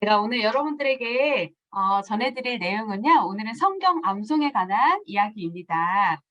제가 오늘 여러분들에게 전해드릴 내용은요. 오늘은 성경 암송에 관한 이야기입니다.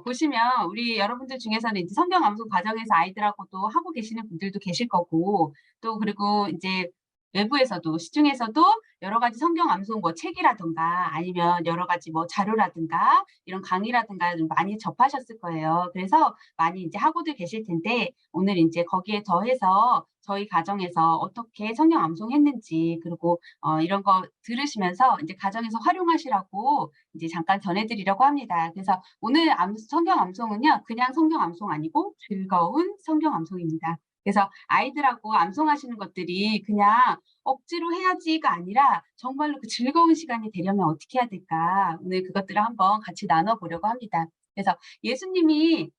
보시면 우리 여러분들 중에서는 이제 성경 암송 과정에서 아이들하고도 하고 계시는 분들도 계실 거고, 또 그리고 이제 외부에서도 시중에서도 여러 가지 성경 암송 뭐 책이라든가 아니면 여러 가지 뭐 자료라든가 이런 강의라든가 좀 많이 접하셨을 거예요. 그래서 많이 이제 하고들 계실 텐데, 오늘 이제 거기에 더해서 저희 가정에서 어떻게 성경 암송했는지, 그리고 이런 거 들으시면서 이제 가정에서 활용하시라고 이제 잠깐 전해드리려고 합니다. 그래서 오늘 성경 암송은요, 그냥 성경 암송 아니고 즐거운 성경 암송입니다. 그래서 아이들하고 암송하시는 것들이 그냥 억지로 해야지가 아니라 정말로 그 즐거운 시간이 되려면 어떻게 해야 될까? 오늘 그것들을 한번 같이 나눠보려고 합니다. 그래서 예수님이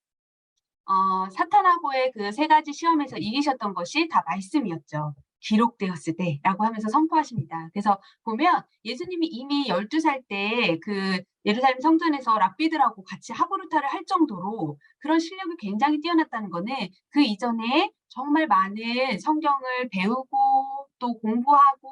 사탄하고의 그 세 가지 시험에서 이기셨던 것이 다 말씀이었죠. 기록되었을 때라고 하면서 선포하십니다. 그래서 보면 예수님이 이미 12살 때 그 예루살렘 성전에서 랍비들하고 같이 하브루타를 할 정도로 그런 실력이 굉장히 뛰어났다는 거는 그 이전에 정말 많은 성경을 배우고 또 공부하고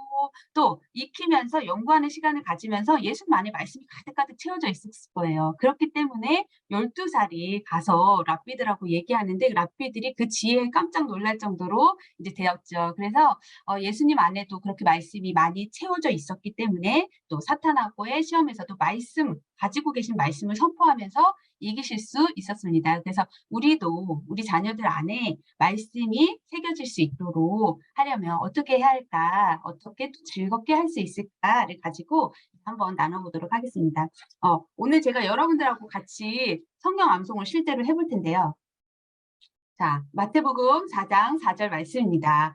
또 익히면서 연구하는 시간을 가지면서 예수님 안에 말씀이 가득가득 채워져 있었을 거예요. 그렇기 때문에 12살이 가서 랍비들하고 얘기하는데 랍비들이 그 지혜에 깜짝 놀랄 정도로 이제 되었죠. 그래서 예수님 안에도 그렇게 말씀이 많이 채워져 있었기 때문에 또 사탄하고의 시험에서도 말씀, 가지고 계신 말씀을 선포하면서 이기실 수 있었습니다. 그래서 우리도 우리 자녀들 안에 말씀이 새겨질 수 있도록 하려면 어떻게 해야 할까, 어떻게 또 즐겁게 할 수 있을까를 가지고 한번 나눠보도록 하겠습니다. 오늘 제가 여러분들하고 같이 성경 암송을 실제로 해볼 텐데요. 자, 마태복음 4장 4절 말씀입니다.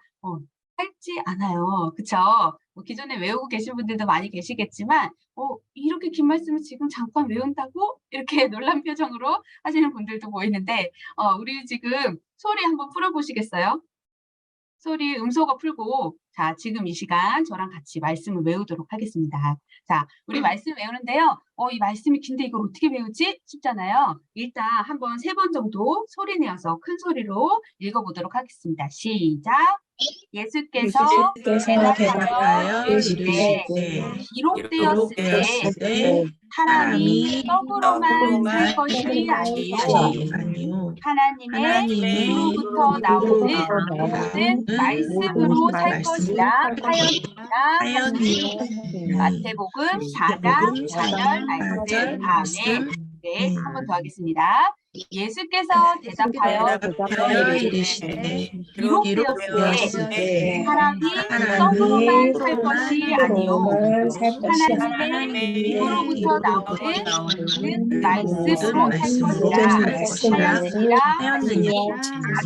짧지 않아요. 그쵸? 뭐 기존에 외우고 계신 분들도 많이 계시겠지만, 이렇게 긴 말씀을 지금 잠깐 외운다고? 이렇게 놀란 표정으로 하시는 분들도 보이는데, 우리 지금 소리 한번 풀어보시겠어요? 소리 음소거 풀고, 자, 지금 이 시간 저랑 같이 말씀을 외우도록 하겠습니다. 자, 우리 말씀 외우는데요. 이 말씀이 긴데 이걸 어떻게 외우지? 쉽잖아요. 일단 한번 3번 정도 소리 내어서 큰 소리로 읽어보도록 하겠습니다. 시작. 예수께서 대답하여 이르시되 기록되었을 때 사람이 떡으로만 살 것이 아니요 하나님의 입으로부터 나오는 모든 말씀으로 살 것이라 하였느니라. 마태복음 4장 4절 말씀. 아멘. 네, 한 번 더 하겠습니다. 예수께서 대답하여 이르시되 기록되었을 때 사람이 떡으로만 살 것이 아니요 하나님의 입으로부터 나오는 모든 말씀으로 살 것이라 하였느니라.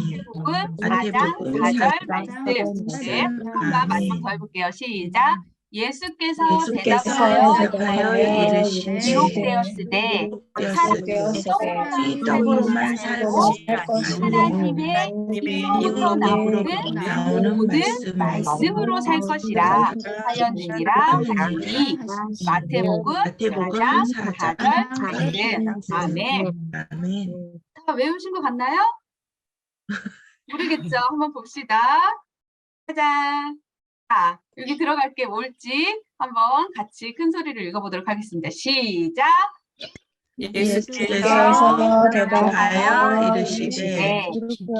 마태복음 4장 4절 말씀. 네, 한 번만 마지막 더 해볼게요. 시작. 예수께서 대답하여 이르시되 기록되었을 때 사람이 떡으로만 살 것이 아니요 하나님의 입으로부터 나오는 모든 말씀으로 살 것이라 하였느니라 하시니. 마태복음 4장 4절 말씀. 아멘. 다 외우신 것 같나요? 모르겠죠? 한번 봅시다. 짜잔. 자, 여기 들어갈 게 뭘지 한번 같이 큰 소리로 읽어보도록 하겠습니다. 시작! 예수께서 대답하여 이르시되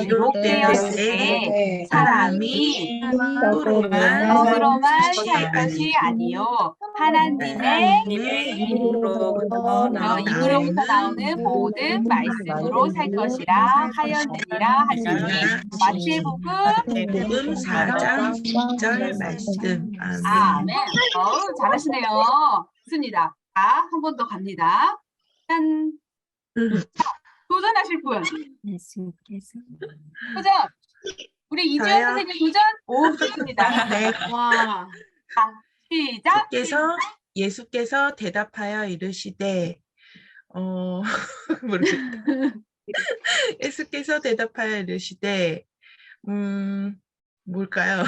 기록되었을 때 사람이 떡으로만 살 것이 아니요 하나님의 입으로부터 나오는 모든 말씀으로 살 것이라 하였느니라 하시니. 마태복음 4장 10절 말씀. 아멘. 잘하시네요. 좋습니다. 자, 한 번 더 갑니다. 짠. 도전하실 분. 도전. 우리 이주연 선생님 도전. 오, 좋습니다. 네. 와. 자, 시작. 예수께서 대답하여 이르시되 모르겠다. 예수께서 대답하여 이르시되 뭘까요?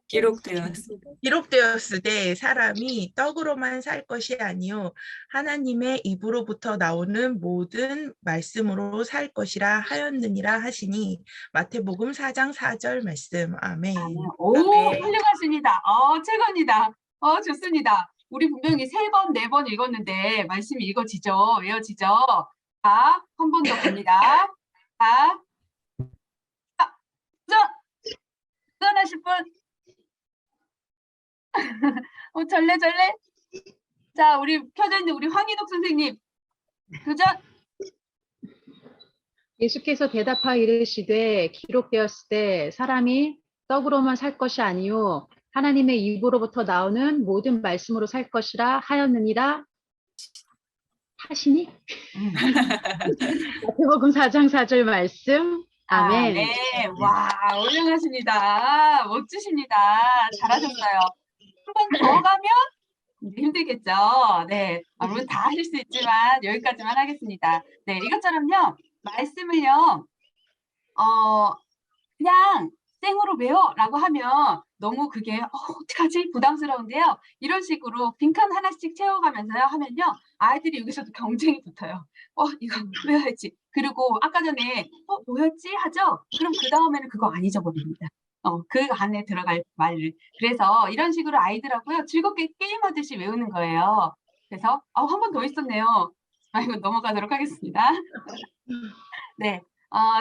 기록되었습니다. 기록되었으되 사람이 떡으로만 살 것이 아니요 하나님의 입으로부터 나오는 모든 말씀으로 살 것이라 하였느니라 하시니 마태복음 4장 4절 말씀. 아멘. 오, 아멘. 훌륭하십니다. 최고입니다. 좋습니다. 우리 분명히 3번, 4번 읽었는데 말씀이 읽어지죠? 외워지죠? 자, 한 번 더 갑니다. 자, 도전하실 분? 절레절레? 자, 우리 켜져 있는 우리 황인옥 선생님. 도전! 예수께서 대답하여 이르시되 기록되었을 때 사람이 떡으로만 살 것이 아니요 하나님의 입으로부터 나오는 모든 말씀으로 살 것이라 하였느니라 하시니? 마태복음 4장 4절 말씀. 아멘. 네, 와, 훌륭하십니다. 멋지십니다. 잘하셨어요. 한 번 더 가면 이제 힘들겠죠. 네, 물론 다 하실 수 있지만 여기까지만 하겠습니다. 네, 이것처럼요, 말씀을요, 그냥 생으로 외워라고 하면 너무 그게 어떡하지? 부담스러운데요. 이런 식으로 빈칸 하나씩 채워가면서요 하면요, 아이들이 여기서도 경쟁이 붙어요. 이거 외워야지. 그리고 아까 전에 뭐였지? 하죠? 그럼 그 다음에는 그거 안 잊어버립니다. 그 안에 들어갈 말을. 그래서 이런 식으로 아이들하고요 즐겁게 게임하듯이 외우는 거예요. 그래서 한 번 더 있었네요. 이거 넘어가도록 하겠습니다. 네.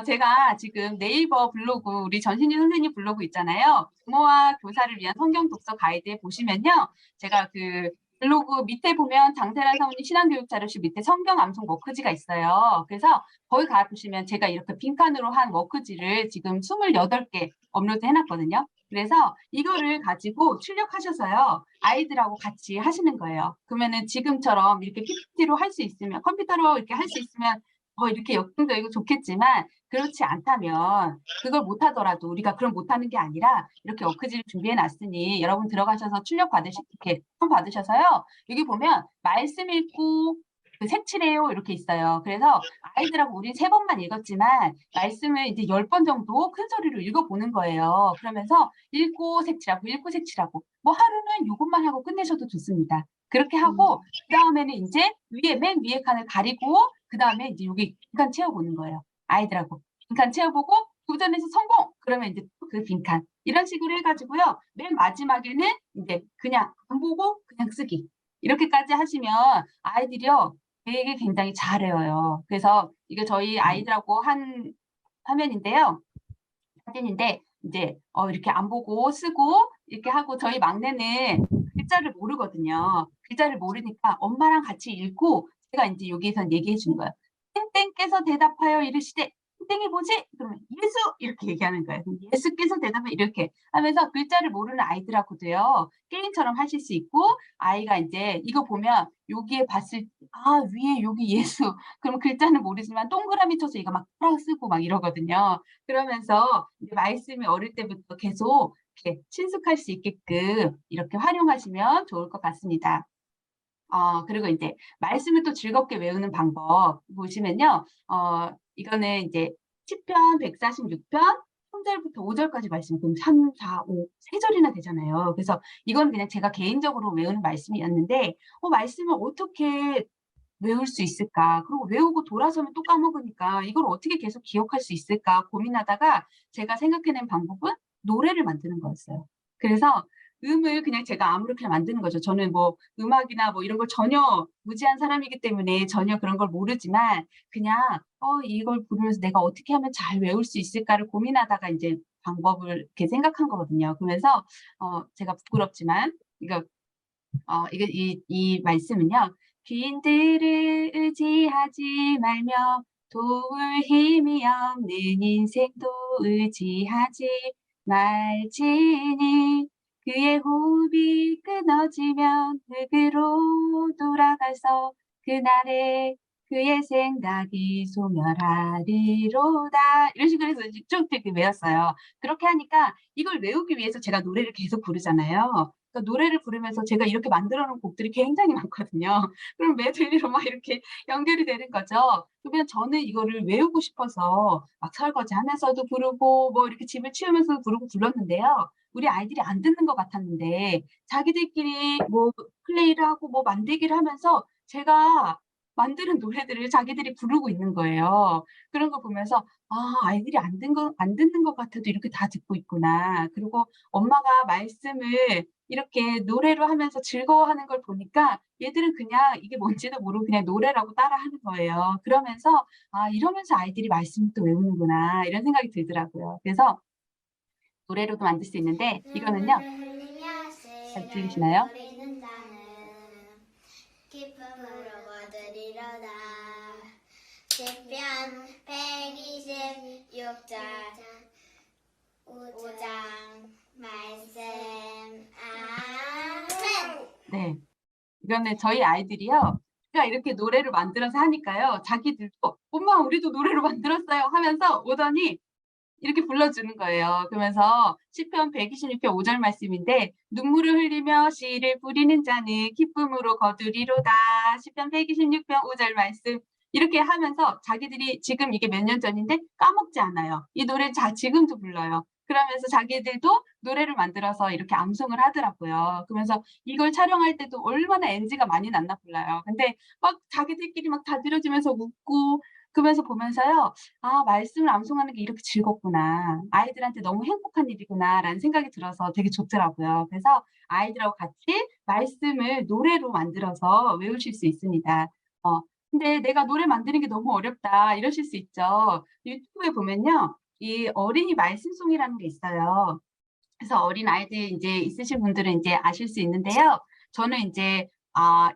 제가 지금 네이버 블로그, 우리 전신주 선생님 블로그 있잖아요. 부모와 교사를 위한 성경 독서 가이드에 보시면요. 제가 그 블로그 밑에 보면 장세란 사모님 신앙교육 자료실 밑에 성경 암송 워크지가 있어요. 그래서 거기 가보시면 제가 이렇게 빈칸으로 한 워크지를 지금 28개 업로드 해놨거든요. 그래서 이거를 가지고 출력하셔서요. 아이들하고 같이 하시는 거예요. 그러면은 지금처럼 이렇게 PPT로 할 수 있으면, 컴퓨터로 이렇게 할 수 있으면 이렇게 역동적이고 좋겠지만 그렇지 않다면 그걸 못하더라도 우리가 그럼 못하는 게 아니라 이렇게 워크지를 준비해 놨으니 여러분 들어가셔서 출력 이렇게 받으셔서요. 여기 보면 말씀 읽고 그 색칠해요 이렇게 있어요. 그래서 아이들하고 우리 3번만 읽었지만 말씀을 이제 10번 정도 큰 소리로 읽어보는 거예요. 그러면서 읽고 색칠하고 뭐 하루는 이것만 하고 끝내셔도 좋습니다. 그렇게 하고 그 다음에는 이제 맨 위에 칸을 가리고 그 다음에 이제 여기 빈칸 채워보는 거예요. 아이들하고 빈칸 채워보고 도전해서 성공! 그러면 이제 그 빈칸 이런 식으로 해가지고요. 맨 마지막에는 이제 그냥 안 보고 그냥 쓰기 이렇게까지 하시면 아이들이요 되게 굉장히 잘 외워요. 그래서 이게 저희 아이들하고 한 화면인데요. 사진인데 이제 이렇게 안 보고 쓰고 이렇게 하고 저희 막내는 글자를 모르거든요. 글자를 모르니까 엄마랑 같이 읽고 제가 이제 여기서 얘기해 주는 거예요. 땡땡께서 대답하여 이르시되 땡땡이 뭐지? 그러면 예수 이렇게 얘기하는 거예요. 예수께서 대답해 이렇게 하면서 글자를 모르는 아이들하고도요 게임처럼 하실 수 있고 아이가 이제 이거 보면 여기에 봤을 위에 여기 예수 그럼 글자는 모르지만 동그라미 쳐서 이거 막 따라 쓰고 막 이러거든요. 그러면서 이제 말씀이 어릴 때부터 계속 이렇게 친숙할 수 있게끔 이렇게 활용하시면 좋을 것 같습니다. 그리고 이제 말씀을 또 즐겁게 외우는 방법 보시면요. 이거는 이제 시편 146편 3절부터 5절까지 말씀, 그럼 3, 4, 5, 3절이나 되잖아요. 그래서 이건 그냥 제가 개인적으로 외우는 말씀이었는데, 말씀을 어떻게 외울 수 있을까? 그리고 외우고 돌아서면 또 까먹으니까 이걸 어떻게 계속 기억할 수 있을까 고민하다가 제가 생각해낸 방법은 노래를 만드는 거였어요. 그래서 음을 그냥 제가 아무렇게나 만드는 거죠. 저는 뭐 음악이나 뭐 이런 걸 전혀 무지한 사람이기 때문에 전혀 그런 걸 모르지만 그냥 이걸 부르면서 내가 어떻게 하면 잘 외울 수 있을까를 고민하다가 이제 방법을 이렇게 생각한 거거든요. 그러면서 제가 부끄럽지만 이 말씀은요. 귀인들을 의지하지 말며 도울 힘이 없는 인생도 의지하지 말지니 그의 호흡이 끊어지면 흙으로 돌아가서 그날의 그의 생각이 소멸하리로다. 이런 식으로 해서 쭉 이렇게 외웠어요. 그렇게 하니까 이걸 외우기 위해서 제가 노래를 계속 부르잖아요. 그러니까 노래를 부르면서 제가 이렇게 만들어 놓은 곡들이 굉장히 많거든요. 그럼 메들리로 막 이렇게 연결이 되는 거죠. 그러면 저는 이거를 외우고 싶어서 막 설거지하면서도 부르고 뭐 이렇게 집을 치우면서도 부르고 불렀는데요. 우리 아이들이 안 듣는 것 같았는데 자기들끼리 뭐 플레이를 하고 뭐 만들기를 하면서 제가 만드는 노래들을 자기들이 부르고 있는 거예요. 그런 거 보면서 '아 아이들이 안 듣는 것 같아도 이렇게 다 듣고 있구나.' 그리고 엄마가 말씀을 이렇게 노래로 하면서 즐거워하는 걸 보니까 얘들은 그냥 이게 뭔지도 모르고 그냥 노래라고 따라하는 거예요. 그러면서 '아 이러면서 아이들이 말씀을 또 외우는구나.' 이런 생각이 들더라고요. 그래서 노래로도 만들 수 있는데 이거는요. 잘 들리시나요? 기쁨으로 거두리로다. 시편 126장 5장 말씀. 아멘. 네. 이거는 저희 아이들이요. 제가 이렇게 노래를 만들어서 하니까요. 자기들도 "엄마 우리도 노래로 만들었어요." 하면서 오더니 이렇게 불러주는 거예요. 그러면서 시편 126편 5절 말씀인데 눈물을 흘리며 씨를 뿌리는 자는 기쁨으로 거두리로다. 시편 126편 5절 말씀 이렇게 하면서 자기들이 지금 이게 몇 년 전인데 까먹지 않아요. 이 노래 지금도 불러요. 그러면서 자기들도 노래를 만들어서 이렇게 암송을 하더라고요. 그러면서 이걸 촬영할 때도 얼마나 NG가 많이 났나 몰라요. 근데 막 자기들끼리 막 다지러지면서 웃고 그러면서 보면서요. '아 말씀을 암송하는 게 이렇게 즐겁구나. 아이들한테 너무 행복한 일이구나.'라는 생각이 들어서 되게 좋더라고요. 그래서 아이들하고 같이 말씀을 노래로 만들어서 외우실 수 있습니다. 근데 '내가 노래 만드는 게 너무 어렵다.' 이러실 수 있죠. 유튜브에 보면요. 이 어린이 말씀송이라는 게 있어요. 그래서 어린아이들 인제 있으신 분들은 인제 아실 수 있는데요. 저는 인제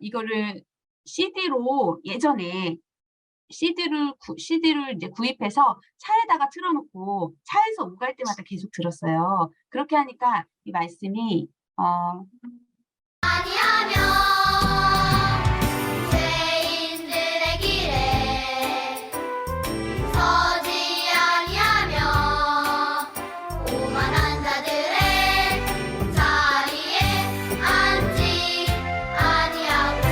이거를 CD로 예전에 CD를 이제 구입해서 차에다가 틀어 놓고 차에서 오갈 때마다 계속 들었어요. 그렇게 하니까 이 말씀이 아니하면 죄인들의 길에 서지 아니하며 오만한 자들의 자리에 앉지 아니하고.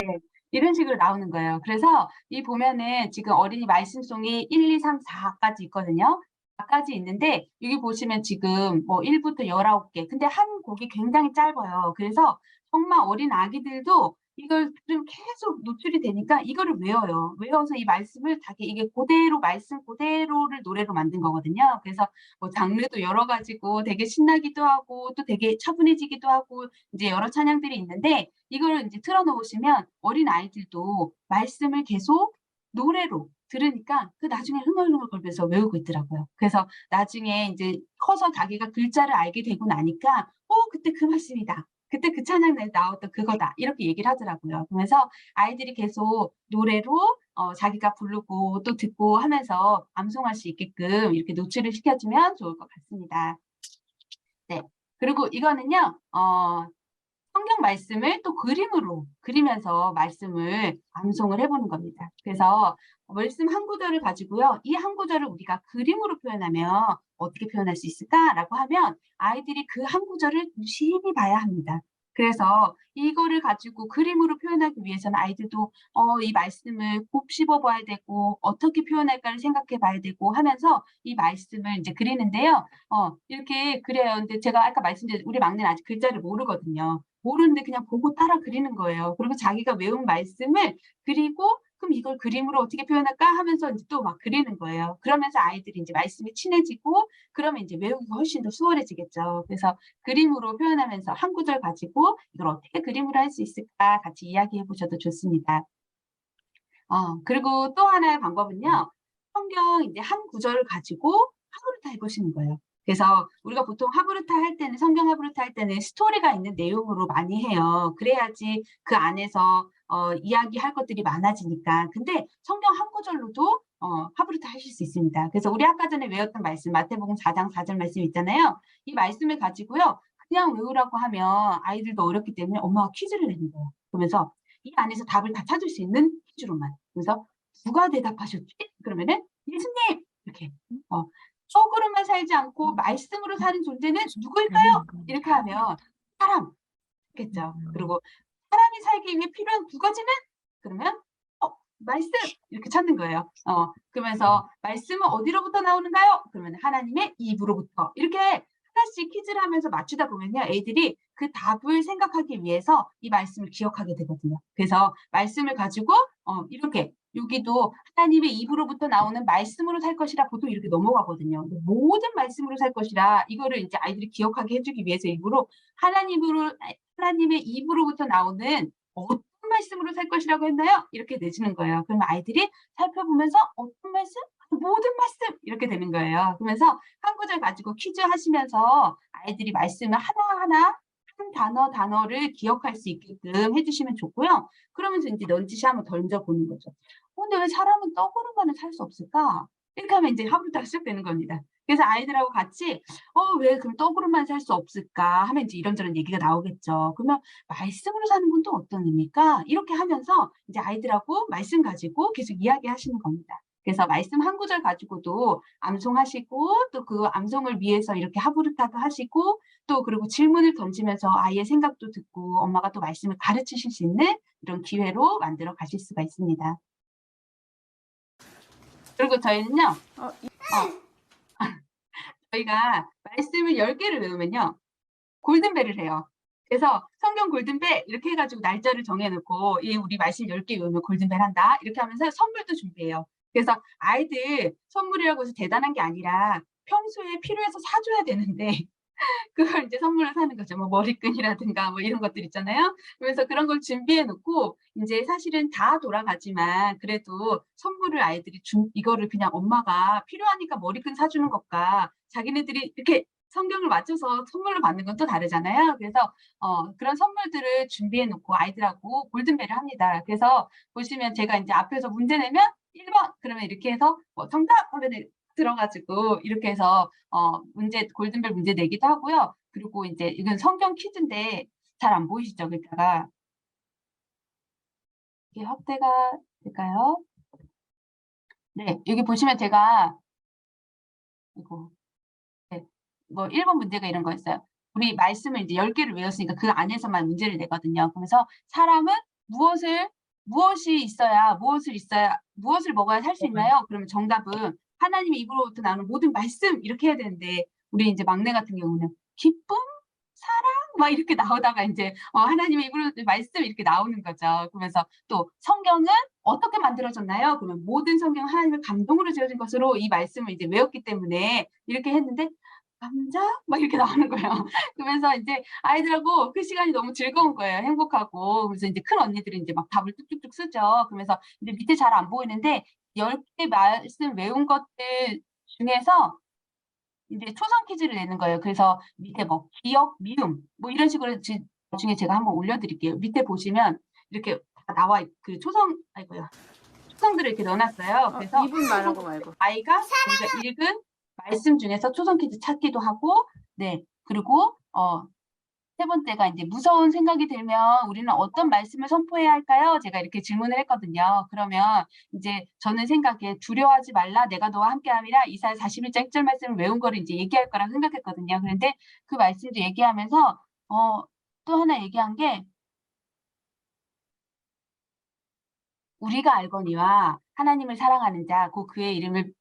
네. 이런 식으로 나오는 거예요. 그래서 이 보면은 지금 어린이 말씀송이 1, 2, 3, 4까지 있거든요. 4까지 있는데 여기 보시면 지금 뭐 1 부터 19개 근데 한 곡이 굉장히 짧아요. 그래서 정말 어린 아기들도 이걸 들으면 계속 노출이 되니까 이거를 외워요. 외워서 이 말씀을 자기 이게 고대로 말씀 고대로를 노래로 만든 거거든요. 그래서 뭐 장르도 여러 가지고 되게 신나기도 하고 또 되게 차분해지기도 하고 인제 여러 찬양들이 있는데 이거를 인제 틀어 놓으시면 어린아이들도 말씀을 계속 노래로 들으니까 그 나중에 흥얼흥얼거리면서 외우고 있더라고요. 그래서 나중에 인제 커서 자기가 글자를 알게 되고 나니까 그때 그 말씀이다. 그때 그 찬양에 나왔던 그거다." 이렇게 얘기를 하더라고요. 그러면서 아이들이 계속 노래로 자기가 부르고 또 듣고 하면서 암송할 수 있게끔 이렇게 노출을 시켜 주면 좋을 것 같습니다. 네. 그리고 이거는요. 성경 말씀을 또 그림으로 그리면서 말씀을 암송을 해 보는 겁니다. 그래서 말씀 한 구절을 가지고요. 이 한 구절을 우리가 그림으로 표현하면 어떻게 표현할 수 있을까라고 하면 아이들이 그 한 구절을 유심히 봐야 합니다. 그래서 이거를 가지고 그림으로 표현하기 위해서는 아이들도 이 말씀을 곱씹어 봐야 되고 어떻게 표현할까를 생각해 봐야 되고 하면서 이 말씀을 인제 그리는데요. 이렇게 그려요. 근데 제가 아까 말씀드린 우리 막내는 아직 글자를 모르거든요. 모르는데 그냥 보고 따라 그리는 거예요. 그리고 자기가 외운 말씀을 그리고 '그럼 이걸 그림으로 어떻게 표현할까?' 하면서 인제 또 막 그리는 거예요. 그러면서 아이들이 인제 말씀이 친해지고 그러면 인제 외우기가 훨씬 더 수월해지겠죠. 그래서 그림으로 표현하면서 한 구절 가지고 '이걸 어떻게 그림으로 할 수 있을까?' 같이 이야기해 보셔도 좋습니다. 그리고 또 하나의 방법은요. 성경 인제 한 구절을 가지고 하브루타 해 보시는 거예요. 그래서 우리가 보통 하브루타 할 때는 성경 하브루타 할 때는 스토리가 있는 내용으로 많이 해요. 그래야지 그 안에서 이야기할 것들이 많아지니까. 근데 성경 한 구절로도 하브루타 하실 수 있습니다. 그래서 우리 아까 전에 외웠던 말씀 마태복음 4장 4절 말씀 있잖아요. 이 말씀을 가지고요. 그냥 외우라고 하면 아이들도 어렵기 때문에 엄마가 퀴즈를 내는 거예요. 그러면서 이 안에서 답을 다 찾을 수 있는 퀴즈로만. 그래서 누가 대답하셨지? 그러면은 예수님 이렇게 속으로만 살지 않고 말씀으로 사는 존재는 누구일까요? 이렇게 하면 사람겠죠. 그리고 사람이 살기 위해 필요한 두 가지는 그러면 말씀 이렇게 찾는 거예요. 그러면서 말씀은 어디로부터 나오는가요? 그러면 하나님의 입으로부터 이렇게 하나씩 퀴즈를 하면서 맞추다 보면요, 애들이 그 답을 생각하기 위해서 이 말씀을 기억하게 되거든요. 그래서 말씀을 가지고 이렇게 여기도 하나님의 입으로부터 나오는 말씀으로 살 것이라 보통 이렇게 넘어가거든요. 모든 말씀으로 살 것이라 이거를 이제 아이들이 기억하게 해주기 위해서 일부러 하나님의 입으로부터 나오는 어떤 말씀으로 살 것이라고 했나요? 이렇게 내주는 거예요. 그러면 아이들이 살펴보면서 어떤 말씀? 모든 말씀 이렇게 되는 거예요. 그러면서 한 구절 가지고 퀴즈 하시면서 아이들이 말씀을 하나하나 한 단어를 기억할 수 있게끔 해주시면 좋고요. 그러면서 이제 넌지시 한번 던져보는 거죠. 근데 왜 사람은 떡으로만은 살 수 없을까? 이렇게 하면 이제 하부터가 시작되는 겁니다. 그래서 아이들하고 같이 왜 그럼 떡으로만 살 수 없을까 하면 이제 이런저런 얘기가 나오겠죠. 그러면 말씀으로 사는 건 또 어떤 의미일까? 이렇게 하면서 이제 아이들하고 말씀 가지고 계속 이야기하시는 겁니다. 그래서 말씀 한 구절 가지고도 암송하시고 또 그 암송을 위해서 이렇게 하부르타도 하시고 또 그리고 질문을 던지면서 아이의 생각도 듣고 엄마가 또 말씀을 가르치실 수 있는 이런 기회로 만들어 가실 수가 있습니다. 그리고 저희는요. 저희가 말씀을 10개를 외우면요. 골든벨을 해요. 그래서 성경 골든벨 이렇게 해가지고 날짜를 정해놓고 우리 말씀 10개 외우면 골든벨 한다. 이렇게 하면서 선물도 준비해요. 그래서 아이들 선물이라고 해서 대단한 게 아니라 평소에 필요해서 사줘야 되는데 그걸 이제 선물로 사는 거죠. 뭐 머리끈이라든가 뭐 이런 것들 있잖아요. 그래서 그런 걸 준비해 놓고 이제 사실은 다 돌아가지만 그래도 선물을 아이들이 이거를 그냥 엄마가 필요하니까 머리끈 사주는 것과 자기네들이 이렇게 성경을 맞춰서 선물로 받는 건 또 다르잖아요. 그래서 그런 선물들을 준비해 놓고 아이들하고 골든벨을 합니다. 그래서 보시면 제가 이제 앞에서 문제 내면 1번 그러면 이렇게 해서 정답 하면 들어가지고 이렇게 해서 골든벨 문제 내기도 하고요. 그리고 이제 이건 성경 퀴즈인데 잘 안 보이시죠? 그러니까 이게 확대가 될까요? 네, 여기 보시면 제가 뭐 1번 문제가 이런 거였어요. 우리 말씀을 이제 10개를 외웠으니까 그 안에서만 문제를 내거든요. 그래서 사람은 무엇을 먹어야 살 수 있나요? 그러면 정답은 하나님의 입으로부터 나오는 모든 말씀 이렇게 해야 되는데 우리 이제 막내 같은 경우는 기쁨, 사랑 막 이렇게 나오다가 이제 하나님의 입으로부터 말씀 이렇게 나오는 거죠. 그러면서 또 성경은 어떻게 만들어졌나요? 그러면 모든 성경은 하나님의 감동으로 지어진 것으로 이 말씀을 이제 외웠기 때문에 이렇게 했는데 감자? 막 이렇게 나오는 거예요. 그러면서 이제 아이들하고 그 시간이 너무 즐거운 거예요. 행복하고. 그래서 이제 큰 언니들은 이제 막 답을 뚝뚝뚝 쓰죠. 그러면서 이제 밑에 잘 안 보이는데 10개 말씀 외운 것들 중에서 이제 초성 퀴즈를 내는 거예요. 그래서 밑에 뭐 기억, 미음 뭐 이런 식으로 나중에 제가 한번 올려드릴게요. 밑에 보시면 이렇게 다 나와 그 초성들을 이렇게 넣어놨어요. 그래서 이분 말하고 말고. 아이가 우리가 읽은 말씀 중에서 초성 퀴즈 찾기도 하고, 네, 그리고 세 번째가 이제 무서운 생각이 들면 우리는 어떤 말씀을 선포해야 할까요? 제가 이렇게 질문을 했거든요. 그러면 이제 저는 생각에 두려워하지 말라, 내가 너와 함께함이라 이사야 41장 1절 말씀을 외운 거를 이제 얘기할 거라고 생각했거든요. 그런데 그 말씀도 얘기하면서 또 하나 얘기한 게 우리가 알거니와 하나님을 사랑하는 자, 그의 이름을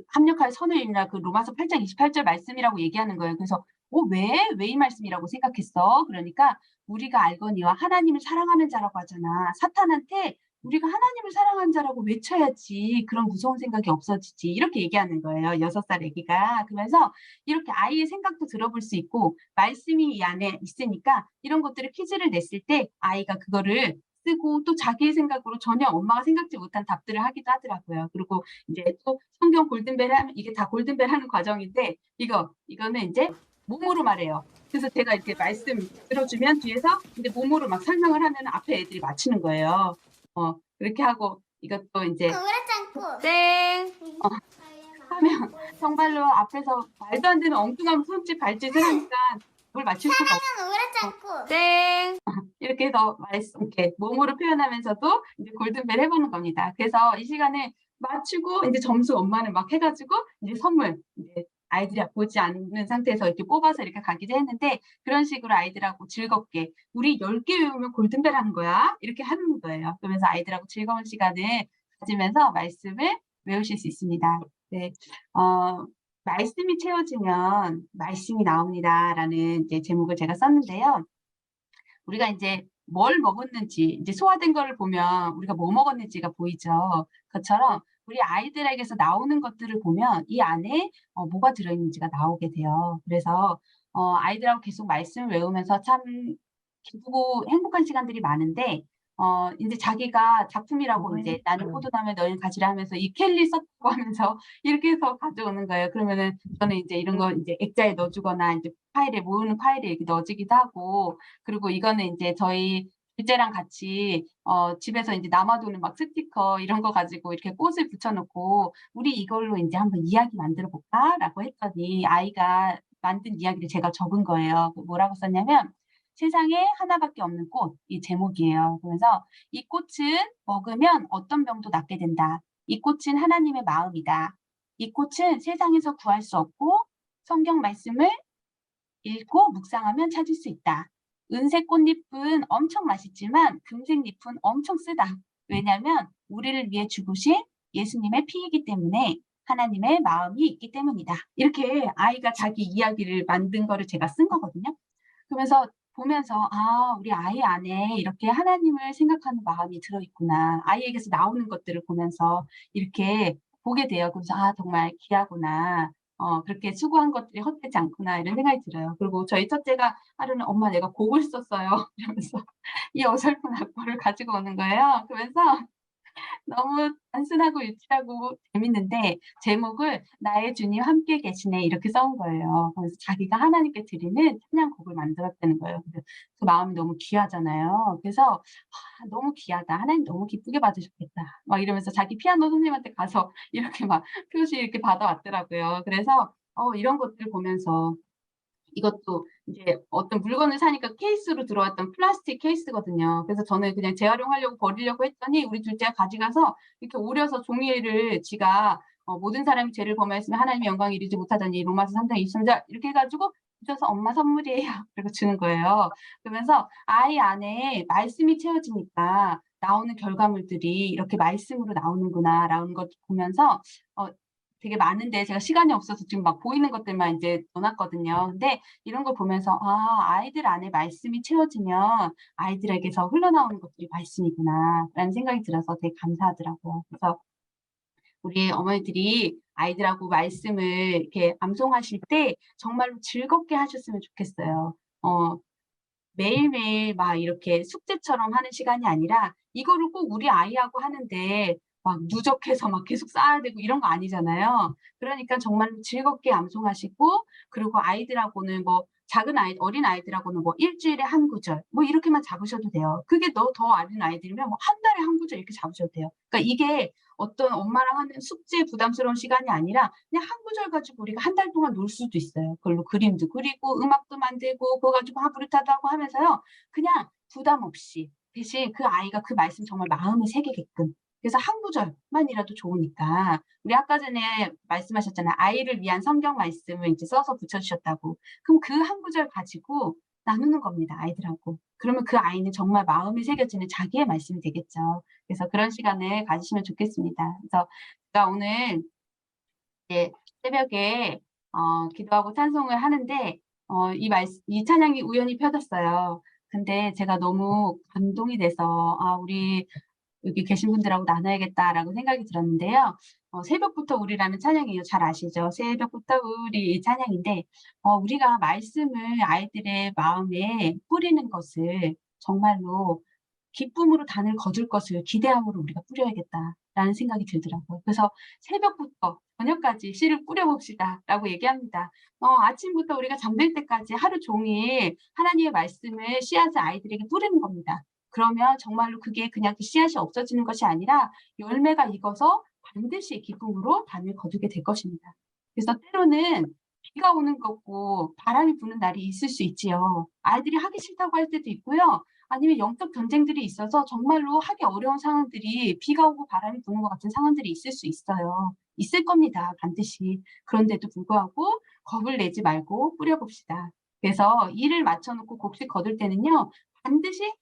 합력하여 선을 이루라 그 로마서 8장 28절 말씀이라고 얘기하는 거예요. 그래서 왜 이 말씀이라고 생각했어? 그러니까 우리가 알거니와 하나님을 사랑하는 자라고 하잖아. 사탄한테 우리가 하나님을 사랑하는 자라고 외쳐야지 그런 무서운 생각이 없어지지. 이렇게 얘기하는 거예요. 6살 애기가. 그래서 이렇게 아이의 생각도 들어볼 수 있고 말씀이 이 안에 있으니까 이런 것들을 퀴즈를 냈을 때 아이가 그거를 쓰고 또 자기의 생각으로 전혀 엄마가 생각지 못한 답들을 하기도 하더라고요. 그리고 이제 또 성경 골든벨 하면 이게 다 골든벨 하는 과정인데 이거는 이제 몸으로 말해요. 그래서 제가 이렇게 말씀 들어주면 뒤에서 이제 몸으로 막 설명을 하면 앞에 애들이 맞추는 거예요. 그렇게 하고 이것도 이제 땡. 하면 정말로 앞에서 말도 안 되는 엉뚱한 손짓 발짓을 하니까 뭘 맞출 수가 없어요. 땡. 이렇게 해서 이렇게 몸으로 표현하면서도 이제 골든벨 해보는 겁니다. 그래서 이 시간에 맞추고 이제 점수 엄마는 막 해가지고 이제 선물 이제 아이들이 보지 않는 상태에서 이렇게 뽑아서 이렇게 가기도 했는데 그런 식으로 아이들하고 즐겁게 우리 10개 외우면 골든벨 하는 거야 이렇게 하는 거예요. 그러면서 아이들하고 즐거운 시간을 가지면서 말씀을 외우실 수 있습니다. 네, 말씀이 채워지면 말씀이 나옵니다라는 이제 제목을 제가 썼는데요. 우리가 이제 뭘 먹었는지 이제 소화된 거를 보면 우리가 뭐 먹었는지가 보이죠. 그것처럼 우리 아이들에게서 나오는 것들을 보면 이 안에 뭐가 들어있는지가 나오게 돼요. 그래서 아이들하고 계속 말씀을 외우면서 참 기쁘고 행복한 시간들이 많은데 이제 자기가 작품이라고 이제 나는 포도나무에 너희는 가지라 하면서 이 켈리 썼다고 하면서 이렇게 해서 가져오는 거예요. 그러면은 저는 이제 이런 거 이제 액자에 넣어주거나 이제 파일에 모으는 파일에 이렇게 넣어주기도 하고 그리고 이거는 이제 저희 둘째랑 같이 집에서 이제 남아도는 막 스티커 이런 거 가지고 이렇게 꽃을 붙여놓고 우리 이걸로 이제 한번 이야기 만들어 볼까라고 했더니 아이가 만든 이야기를 제가 적은 거예요. 뭐라고 썼냐면 세상에 하나밖에 없는 꽃, 이 제목이에요. 그래서 이 꽃은 먹으면 어떤 병도 낫게 된다. 이 꽃은 하나님의 마음이다. 이 꽃은 세상에서 구할 수 없고 성경 말씀을 읽고 묵상하면 찾을 수 있다. 은색 꽃잎은 엄청 맛있지만 금색 잎은 엄청 쓰다. 왜냐하면 우리를 위해 죽으신 예수님의 피이기 때문에 하나님의 마음이 있기 때문이다. 이렇게 아이가 자기 이야기를 만든 거를 제가 쓴 거거든요. 그러면서 보면서 우리 아이 안에 이렇게 하나님을 생각하는 마음이 들어있구나. 아이에게서 나오는 것들을 보면서 이렇게 보게 돼요. 그래서 정말 귀하구나. 그렇게 수고한 것들이 헛되지 않구나 이런 생각이 들어요. 그리고 저희 첫째가 하루는 엄마 내가 곡을 썼어요. 이러면서 이 어설픈 악보를 가지고 오는 거예요. 그러면서 너무 단순하고 유치하고 재밌는데 제목을 나의 주님 함께 계시네 이렇게 써온 거예요. 그래서 자기가 하나님께 드리는 찬양곡을 만들었다는 거예요. 그 마음이 너무 귀하잖아요. 그래서 너무 귀하다. 하나님 너무 기쁘게 받으셨겠다. 막 이러면서 자기 피아노 선생님한테 가서 이렇게 막 표시 이렇게 받아왔더라고요. 그래서 이런 것들 보면서 이것도 이제 어떤 물건을 사니까 케이스로 들어왔던 플라스틱 케이스거든요. 그래서 저는 그냥 재활용하려고 버리려고 했더니 우리 둘째가 가져가서 이렇게 오려서 종이를 지가 모든 사람이 죄를 범하였으면 하나님의 영광을 이루지 못하더니 로마서 3장 23절 이렇게 해가지고 주셔서 엄마 선물이에요. 그리고 주는 거예요. 그러면서 아이 안에 말씀이 채워지니까 나오는 결과물들이 이렇게 말씀으로 나오는구나라는 것 보면서 되게 많은데 제가 시간이 없어서 지금 막 보이는 것들만 이제 넣어놨거든요. 근데 이런 걸 보면서 아이들 안에 말씀이 채워지면 아이들에게서 흘러나오는 것들이 말씀이구나 라는 생각이 들어서 되게 감사하더라고요. 그래서 우리 어머니들이 아이들하고 말씀을 이렇게 암송하실 때 정말로 즐겁게 하셨으면 좋겠어요. 매일매일 막 이렇게 숙제처럼 하는 시간이 아니라 이거를 꼭 우리 아이하고 하는데 막 누적해서 막 계속 쌓아야 되고 이런 거 아니잖아요. 그러니까 정말 즐겁게 암송하시고 그리고 아이들하고는 뭐 작은 어린 아이들하고는 뭐 일주일에 한 구절 뭐 이렇게만 잡으셔도 돼요. 그게 더 어린 아이들이면 뭐 한 달에 한 구절 이렇게 잡으셔도 돼요. 그러니까 이게 어떤 엄마랑 하는 숙제 부담스러운 시간이 아니라 그냥 한 구절 가지고 우리가 한 달 동안 놀 수도 있어요. 그걸로 그림도 그리고 음악도 만들고 그거 가지고 하부르타도 하고 하면서요. 그냥 부담 없이 대신 그 아이가 그 말씀 정말 마음에 새기게끔 그래서 한 구절만이라도 좋으니까 우리 아까 전에 말씀하셨잖아요. 아이를 위한 성경 말씀을 이제 써서 붙여주셨다고. 그럼 그 한 구절 가지고 나누는 겁니다. 아이들하고. 그러면 그 아이는 정말 마음이 새겨지는 자기의 말씀이 되겠죠. 그래서 그런 시간을 가지시면 좋겠습니다. 그래서 제가 오늘 이제 새벽에 기도하고 찬송을 하는데 이 찬양이 우연히 펴졌어요. 근데 제가 너무 감동이 돼서 우리 여기 계신 분들하고 나눠야겠다라고 생각이 들었는데요. 새벽부터 우리라는 찬양이에요. 잘 아시죠? 새벽부터 우리 찬양인데 우리가 말씀을 아이들의 마음에 뿌리는 것을 정말로 기쁨으로 단을 거둘 것을 기대함으로 우리가 뿌려야겠다라는 생각이 들더라고요. 그래서 새벽부터 저녁까지 씨를 뿌려봅시다라고 얘기합니다. 아침부터 우리가 잠들 때까지 하루 종일 하나님의 말씀을 씨앗을 아이들에게 뿌리는 겁니다. 그러면 정말로 그게 그냥 그 씨앗이 없어지는 것이 아니라 열매가 익어서 반드시 기쁨으로 단을 거두게 될 것입니다. 그래서 때로는 비가 오는 거고 바람이 부는 날이 있을 수 있지요. 아이들이 하기 싫다고 할 때도 있고요. 아니면 영적 전쟁들이 있어서 정말로 하기 어려운 상황들이 비가 오고 바람이 부는 것 같은 상황들이 있을 수 있어요. 있을 겁니다. 반드시. 그런데도 불구하고 겁을 내지 말고 뿌려봅시다. 그래서 일을 맞춰놓고 곡식 거둘 때는요. 반드시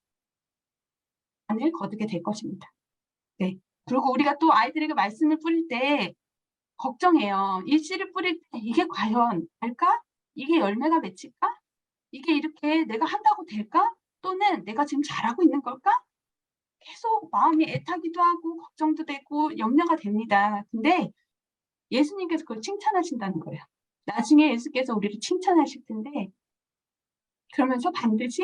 단을 거두게 될 것입니다. 네. 그리고 우리가 또 아이들에게 말씀을 뿌릴 때 걱정해요. 이 씨를 뿌릴 때 이게 과연 될까? 이게 열매가 맺힐까? 이게 이렇게 내가 한다고 될까? 또는 내가 지금 잘하고 있는 걸까? 계속 마음이 애타기도 하고 걱정도 되고 염려가 됩니다. 근데 예수님께서 그걸 칭찬하신다는 거예요. 나중에 예수께서 우리를 칭찬하실 텐데 그러면서 반드시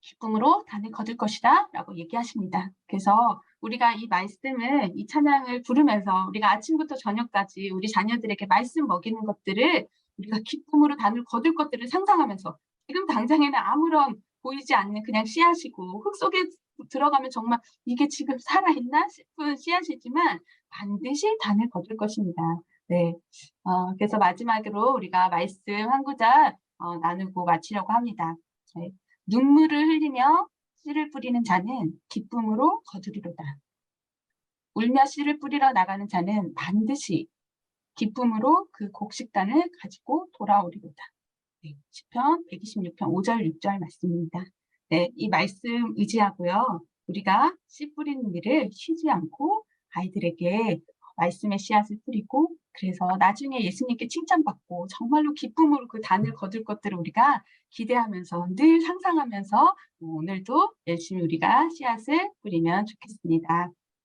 기쁨으로 단을 거둘 것이다 라고 얘기하십니다. 그래서 우리가 이 말씀을, 이 찬양을 부르면서 우리가 아침부터 저녁까지 우리 자녀들에게 말씀 먹이는 것들을 우리가 기쁨으로 단을 거둘 것들을 상상하면서 지금 당장에는 아무런 보이지 않는 그냥 씨앗이고 흙 속에 들어가면 정말 이게 지금 살아있나 싶은 씨앗이지만 반드시 단을 거둘 것입니다. 네, 그래서 마지막으로 우리가 말씀 한 구절 나누고 마치려고 합니다. 네. 눈물을 흘리며 씨를 뿌리는 자는 기쁨으로 거두리로다. 울며 씨를 뿌리러 나가는 자는 반드시 기쁨으로 그 곡식단을 가지고 돌아오리로다. 네, 시편 126편 5절 6절 말씀입니다. 네, 이 말씀 의지하고요. 우리가 씨 뿌리는 일을 쉬지 않고 아이들에게 말씀의 씨앗을 뿌리고 그래서 나중에 예수님께 칭찬받고 정말로 기쁨으로 그 단을 거둘 것들을 우리가 기대하면서 늘 상상하면서 오늘도 열심히 우리가 씨앗을 뿌리면 좋겠습니다.